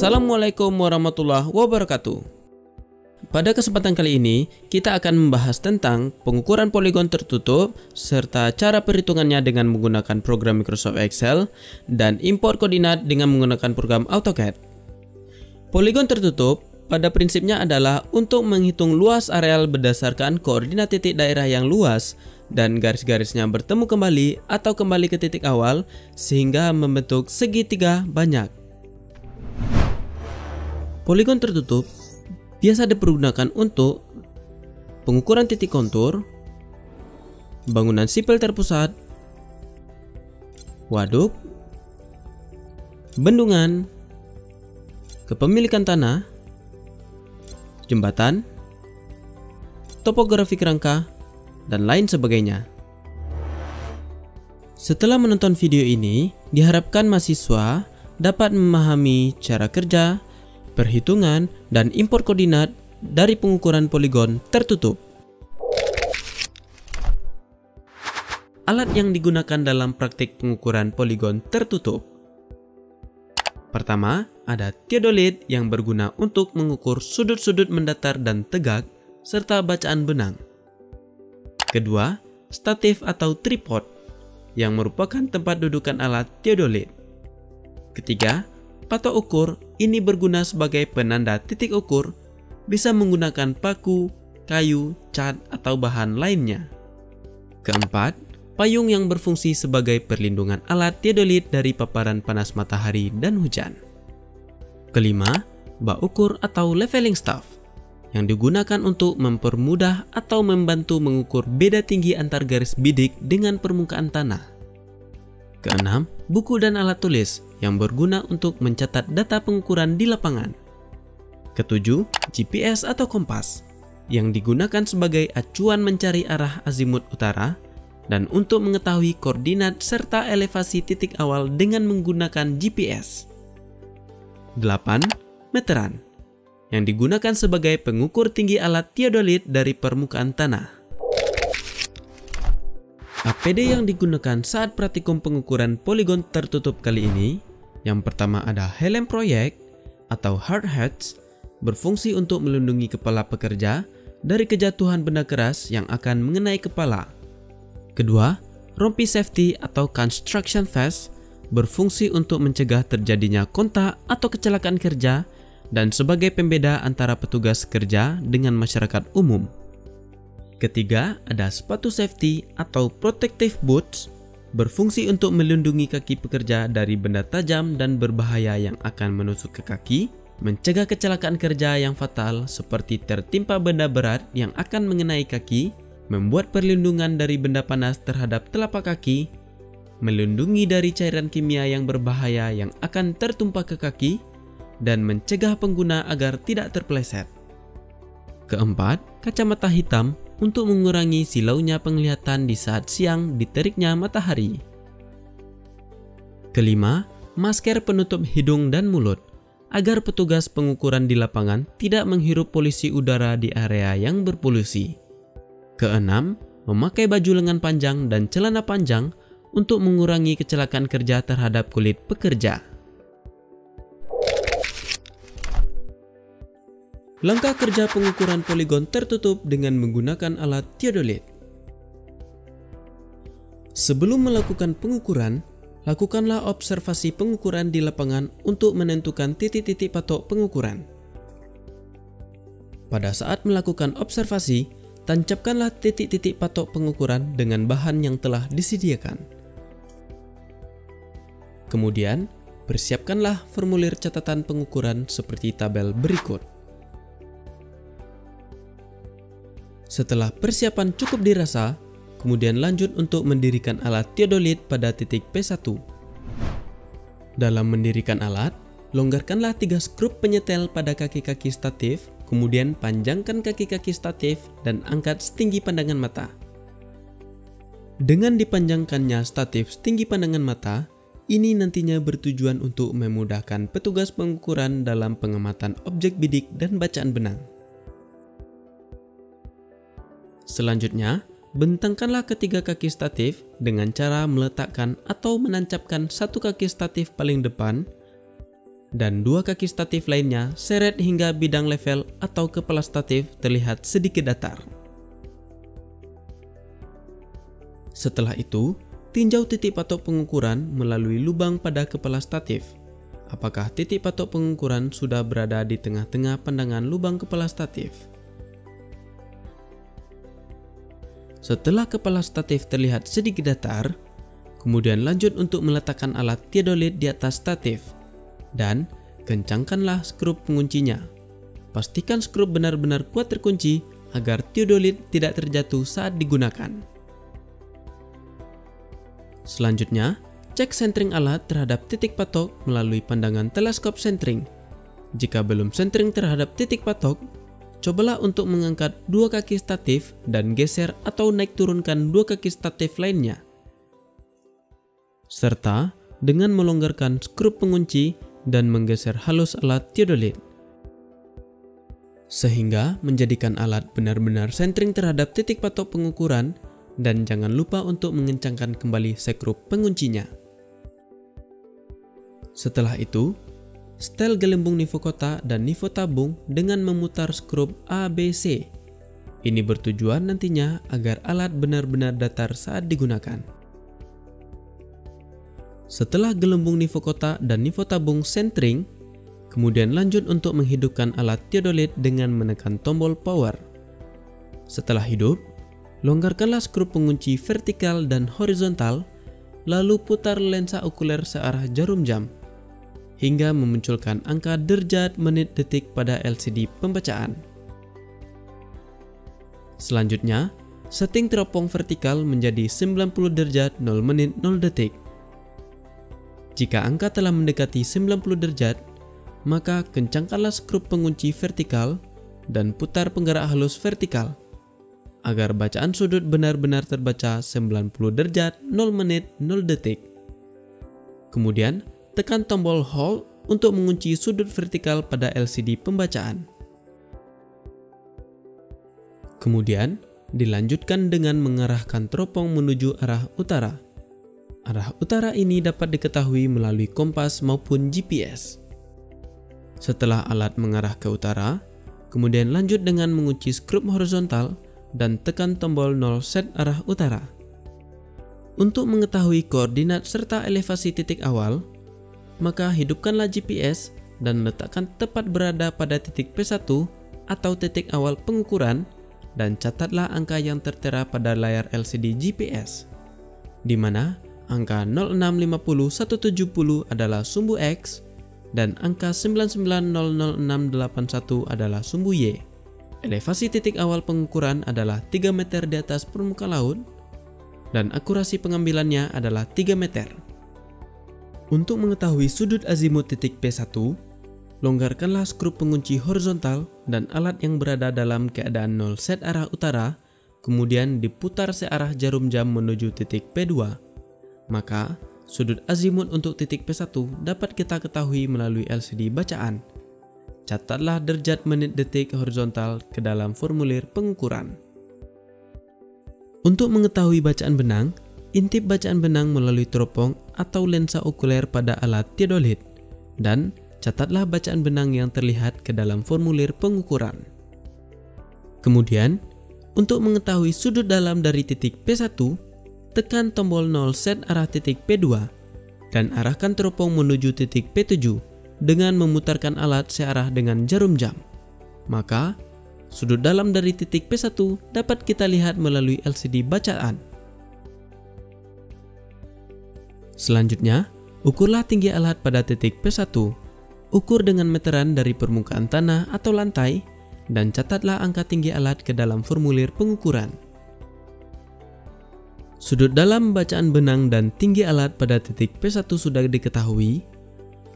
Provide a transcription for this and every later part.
Assalamualaikum warahmatullahi wabarakatuh. Pada kesempatan kali ini, kita akan membahas tentang pengukuran poligon tertutup serta cara perhitungannya dengan menggunakan program Microsoft Excel dan import koordinat dengan menggunakan program AutoCAD. Poligon tertutup pada prinsipnya adalah untuk menghitung luas areal berdasarkan koordinat titik daerah yang luas dan garis-garisnya bertemu kembali atau kembali ke titik awal sehingga membentuk segitiga banyak. Poligon tertutup biasa dipergunakan untuk pengukuran titik kontur, bangunan sipil terpusat, waduk, bendungan, kepemilikan tanah, jembatan, topografi kerangka, dan lain sebagainya. Setelah menonton video ini, diharapkan mahasiswa dapat memahami cara kerja, perhitungan, dan import koordinat dari pengukuran poligon tertutup. Alat yang digunakan dalam praktik pengukuran poligon tertutup. Pertama, ada theodolite yang berguna untuk mengukur sudut-sudut mendatar dan tegak, serta bacaan benang. Kedua, statif atau tripod, yang merupakan tempat dudukan alat theodolite. Ketiga, patok ukur ini berguna sebagai penanda titik ukur, bisa menggunakan paku, kayu, cat, atau bahan lainnya. Keempat, payung yang berfungsi sebagai perlindungan alat theodolite dari paparan panas matahari dan hujan. Kelima, bak ukur atau leveling staff, yang digunakan untuk mempermudah atau membantu mengukur beda tinggi antar garis bidik dengan permukaan tanah. Keenam, buku dan alat tulis yang berguna untuk mencatat data pengukuran di lapangan. Ketujuh, GPS atau kompas yang digunakan sebagai acuan mencari arah azimut utara dan untuk mengetahui koordinat serta elevasi titik awal dengan menggunakan GPS. 8. Meteran yang digunakan sebagai pengukur tinggi alat theodolite dari permukaan tanah. APD yang digunakan saat praktikum pengukuran poligon tertutup kali ini, yang pertama ada helm proyek atau hard hats, berfungsi untuk melindungi kepala pekerja dari kejatuhan benda keras yang akan mengenai kepala. Kedua, rompi safety atau construction vest, berfungsi untuk mencegah terjadinya kontak atau kecelakaan kerja dan sebagai pembeda antara petugas kerja dengan masyarakat umum. Ketiga, ada sepatu safety atau protective boots, berfungsi untuk melindungi kaki pekerja dari benda tajam dan berbahaya yang akan menusuk ke kaki, mencegah kecelakaan kerja yang fatal seperti tertimpa benda berat yang akan mengenai kaki, membuat perlindungan dari benda panas terhadap telapak kaki, melindungi dari cairan kimia yang berbahaya yang akan tertumpah ke kaki, dan mencegah pengguna agar tidak terpeleset. Keempat, kacamata hitam untuk mengurangi silaunya penglihatan di saat siang diteriknya matahari. Kelima, masker penutup hidung dan mulut agar petugas pengukuran di lapangan tidak menghirup polusi udara di area yang berpolusi. Keenam, memakai baju lengan panjang dan celana panjang untuk mengurangi kecelakaan kerja terhadap kulit pekerja. Langkah kerja pengukuran poligon tertutup dengan menggunakan alat theodolite. Sebelum melakukan pengukuran, lakukanlah observasi pengukuran di lapangan untuk menentukan titik-titik patok pengukuran. Pada saat melakukan observasi, tancapkanlah titik-titik patok pengukuran dengan bahan yang telah disediakan. Kemudian, persiapkanlah formulir catatan pengukuran seperti tabel berikut. Setelah persiapan cukup dirasa, kemudian lanjut untuk mendirikan alat theodolite pada titik P1. Dalam mendirikan alat, longgarkanlah 3 skrup penyetel pada kaki-kaki statif, kemudian panjangkan kaki-kaki statif dan angkat setinggi pandangan mata. Dengan dipanjangkannya statif setinggi pandangan mata, ini nantinya bertujuan untuk memudahkan petugas pengukuran dalam pengamatan objek bidik dan bacaan benang. Selanjutnya, bentangkanlah ketiga kaki statif dengan cara meletakkan atau menancapkan satu kaki statif paling depan dan dua kaki statif lainnya seret hingga bidang level atau kepala statif terlihat sedikit datar. Setelah itu, tinjau titik patok pengukuran melalui lubang pada kepala statif. Apakah titik patok pengukuran sudah berada di tengah-tengah pandangan lubang kepala statif? Setelah kepala statif terlihat sedikit datar, kemudian lanjut untuk meletakkan alat teodolit di atas statif dan kencangkanlah skrup penguncinya. Pastikan skrup benar-benar kuat terkunci agar teodolit tidak terjatuh saat digunakan. Selanjutnya, cek sentring alat terhadap titik patok melalui pandangan teleskop sentring. Jika belum sentring terhadap titik patok, cobalah untuk mengangkat dua kaki statif dan geser atau naik turunkan dua kaki statif lainnya. Serta dengan melonggarkan skrup pengunci dan menggeser halus alat teodolit. Sehingga menjadikan alat benar-benar sentring terhadap titik patok pengukuran dan jangan lupa untuk mengencangkan kembali skrup penguncinya. Setelah itu, setel gelembung nivokota dan nivotabung dengan memutar skrup ABC. Ini bertujuan nantinya agar alat benar-benar datar saat digunakan. Setelah gelembung nivokota dan nivotabung sentring, kemudian lanjut untuk menghidupkan alat teodolit dengan menekan tombol power. Setelah hidup, longgarkanlah skrup pengunci vertikal dan horizontal, lalu putar lensa okuler searah jarum jam hingga memunculkan angka derajat menit detik pada LCD pembacaan. Selanjutnya, setting teropong vertikal menjadi 90 derajat 0 menit 0 detik. Jika angka telah mendekati 90 derajat, maka kencangkanlah skrup pengunci vertikal dan putar penggerak halus vertikal agar bacaan sudut benar-benar terbaca 90 derajat 0 menit 0 detik. Kemudian, tekan tombol Hold untuk mengunci sudut vertikal pada LCD pembacaan. Kemudian, dilanjutkan dengan mengarahkan teropong menuju arah utara. Arah utara ini dapat diketahui melalui kompas maupun GPS. Setelah alat mengarah ke utara, kemudian lanjut dengan mengunci skrup horizontal dan tekan tombol 0 set arah utara. Untuk mengetahui koordinat serta elevasi titik awal, maka hidupkanlah GPS dan letakkan tepat berada pada titik P1 atau titik awal pengukuran dan catatlah angka yang tertera pada layar LCD GPS, di mana angka 0650170 adalah sumbu X dan angka 9900681 adalah sumbu Y. Elevasi titik awal pengukuran adalah 3 meter di atas permukaan laut dan akurasi pengambilannya adalah 3 meter. Untuk mengetahui sudut azimut titik P1, longgarkanlah skrup pengunci horizontal dan alat yang berada dalam keadaan 0 set arah utara, kemudian diputar searah jarum jam menuju titik P2. Maka, sudut azimut untuk titik P1 dapat kita ketahui melalui LCD bacaan. Catatlah derajat menit detik horizontal ke dalam formulir pengukuran. Untuk mengetahui bacaan benang, intip bacaan benang melalui teropong atau lensa okuler pada alat teodolit dan catatlah bacaan benang yang terlihat ke dalam formulir pengukuran. Kemudian, untuk mengetahui sudut dalam dari titik P1, tekan tombol 0 set arah titik P2 dan arahkan teropong menuju titik P7 dengan memutarkan alat searah dengan jarum jam. Maka, sudut dalam dari titik P1 dapat kita lihat melalui LCD bacaan. Selanjutnya, ukurlah tinggi alat pada titik P1. Ukur dengan meteran dari permukaan tanah atau lantai dan catatlah angka tinggi alat ke dalam formulir pengukuran. Sudut dalam bacaan benang dan tinggi alat pada titik P1 sudah diketahui.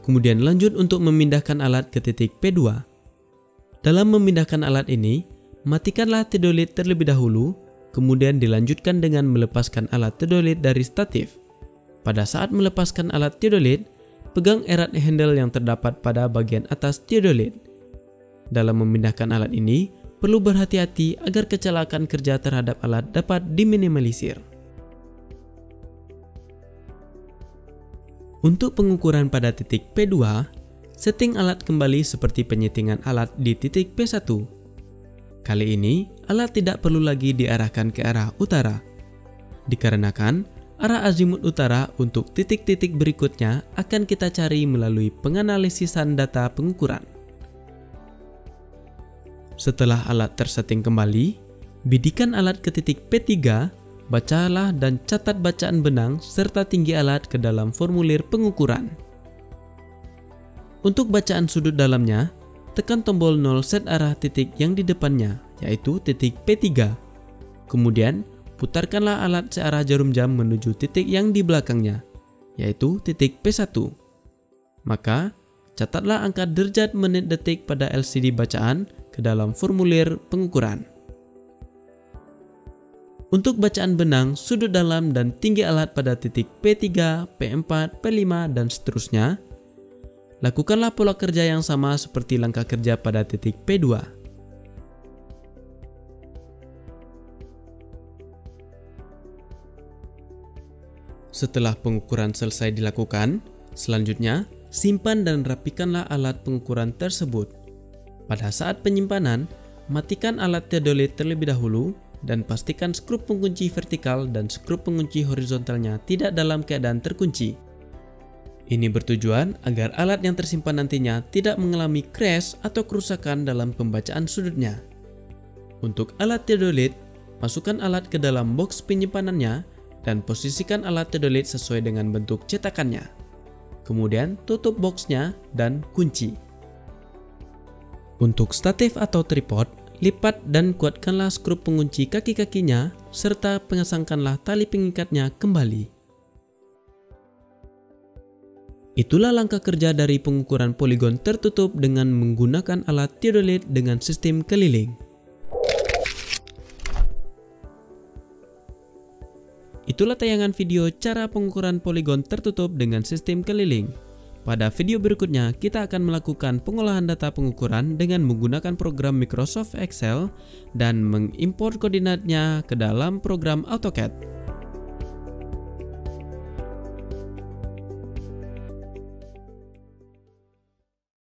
Kemudian lanjut untuk memindahkan alat ke titik P2. Dalam memindahkan alat ini, matikanlah teodolit terlebih dahulu, kemudian dilanjutkan dengan melepaskan alat teodolit dari statif. Pada saat melepaskan alat teodolit, pegang erat handle yang terdapat pada bagian atas teodolit. Dalam memindahkan alat ini, perlu berhati-hati agar kecelakaan kerja terhadap alat dapat diminimalisir. Untuk pengukuran pada titik P2, setting alat kembali seperti penyetingan alat di titik P1. Kali ini, alat tidak perlu lagi diarahkan ke arah utara. Dikarenakan, arah azimut utara untuk titik-titik berikutnya akan kita cari melalui penganalisisan data pengukuran. Setelah alat tersetting kembali, bidikan alat ke titik P3, bacalah dan catat bacaan benang serta tinggi alat ke dalam formulir pengukuran. Untuk bacaan sudut dalamnya, tekan tombol 0 set arah titik yang di depannya, yaitu titik P3. Kemudian, putarkanlah alat searah jarum jam menuju titik yang di belakangnya, yaitu titik P1. Maka, catatlah angka derajat menit detik pada LCD bacaan ke dalam formulir pengukuran. Untuk bacaan benang, sudut dalam dan tinggi alat pada titik P3, P4, P5, dan seterusnya, lakukanlah pola kerja yang sama seperti langkah kerja pada titik P2. Setelah pengukuran selesai dilakukan, selanjutnya simpan dan rapikanlah alat pengukuran tersebut. Pada saat penyimpanan, matikan alat teodolit terlebih dahulu dan pastikan skrup pengunci vertikal dan skrup pengunci horizontalnya tidak dalam keadaan terkunci. Ini bertujuan agar alat yang tersimpan nantinya tidak mengalami crash atau kerusakan dalam pembacaan sudutnya. Untuk alat teodolit, masukkan alat ke dalam box penyimpanannya dan posisikan alat teodolit sesuai dengan bentuk cetakannya. Kemudian tutup boxnya dan kunci. Untuk statif atau tripod, lipat dan kuatkanlah skrup pengunci kaki-kakinya serta pengasangkanlah tali pengikatnya kembali. Itulah langkah kerja dari pengukuran poligon tertutup dengan menggunakan alat teodolit dengan sistem keliling. Itulah tayangan video cara pengukuran poligon tertutup dengan sistem keliling. Pada video berikutnya, kita akan melakukan pengolahan data pengukuran dengan menggunakan program Microsoft Excel dan mengimport koordinatnya ke dalam program AutoCAD.